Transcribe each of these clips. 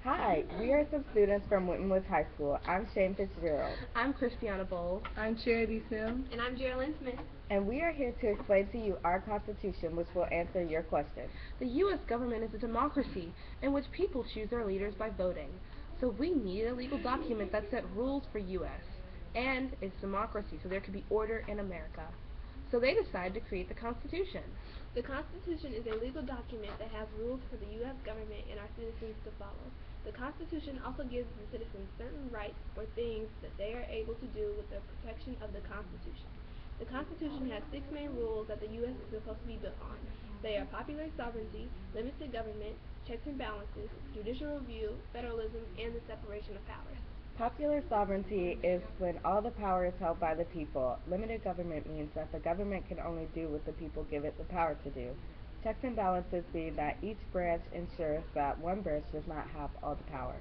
Hi, we are some students from Winton High School. I'm Shane Fitzgerald. I'm Christiana Bowles. I'm Charity Sim. And I'm Geraldine Smith. And we are here to explain to you our Constitution, which will answer your questions. The U.S. government is a democracy in which people choose their leaders by voting. So we need a legal document that set rules for U.S. And it's democracy, so there can be order in America. So they decided to create the Constitution. The Constitution is a legal document that has rules for the U.S. government and our citizens to follow. The Constitution also gives the citizens certain rights or things that they are able to do with the protection of the Constitution. The Constitution has 6 main rules that the U.S. is supposed to be built on. They are popular sovereignty, limited government, checks and balances, judicial review, federalism, and the separation of powers. Popular sovereignty is when all the power is held by the people. Limited government means that the government can only do what the people give it the power to do. Checks and balances mean that each branch ensures that one branch does not have all the power.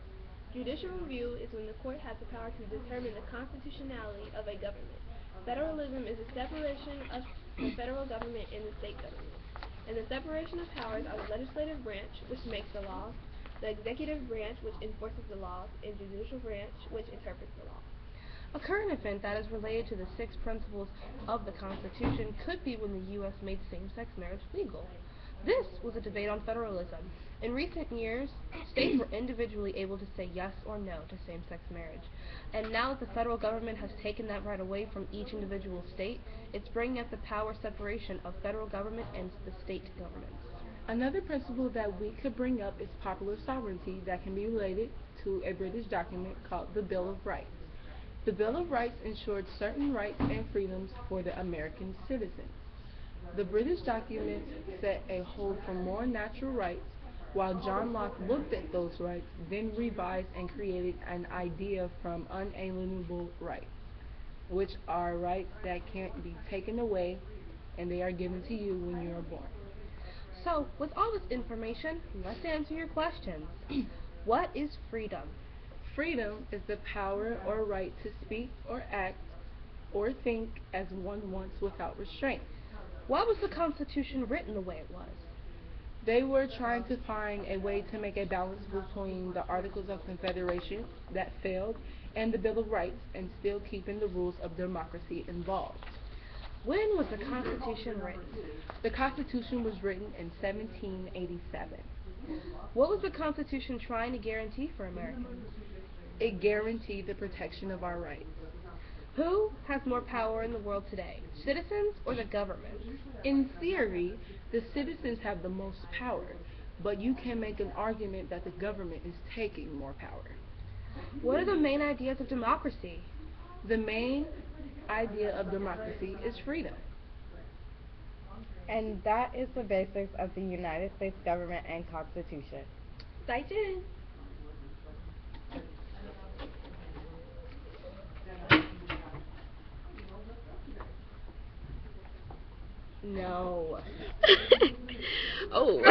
Judicial review is when the court has the power to determine the constitutionality of a government. Federalism is the separation of the federal government and the state government. And the separation of powers are the legislative branch, which makes the laws, the executive branch, which enforces the laws, and judicial branch, which interprets the laws. A current event that is related to the 6 principles of the Constitution could be when the U.S. made same-sex marriage legal. This was a debate on federalism. In recent years, states were individually able to say yes or no to same-sex marriage. And now that the federal government has taken that right away from each individual state, it's bringing up the power separation of federal government and the state governments. Another principle that we could bring up is popular sovereignty that can be related to a British document called the Bill of Rights. The Bill of Rights ensured certain rights and freedoms for the American citizens. The British document set a hold for more natural rights, while John Locke looked at those rights, then revised and created an idea from unalienable rights, which are rights that can't be taken away, and they are given to you when you are born. So, with all this information, let's answer your questions. What is freedom? Freedom is the power or right to speak or act or think as one wants without restraint. Why was the Constitution written the way it was? They were trying to find a way to make a balance between the Articles of Confederation that failed and the Bill of Rights, and still keeping the rules of democracy involved. When was the Constitution written? The Constitution was written in 1787. What was the Constitution trying to guarantee for Americans? It guaranteed the protection of our rights. Who has more power in the world today, citizens or the government? In theory, the citizens have the most power, but you can make an argument that the government is taking more power. What are the main ideas of democracy? The main idea of democracy is freedom. And that is the basics of the United States government and Constitution. Stay tuned. No. Oh.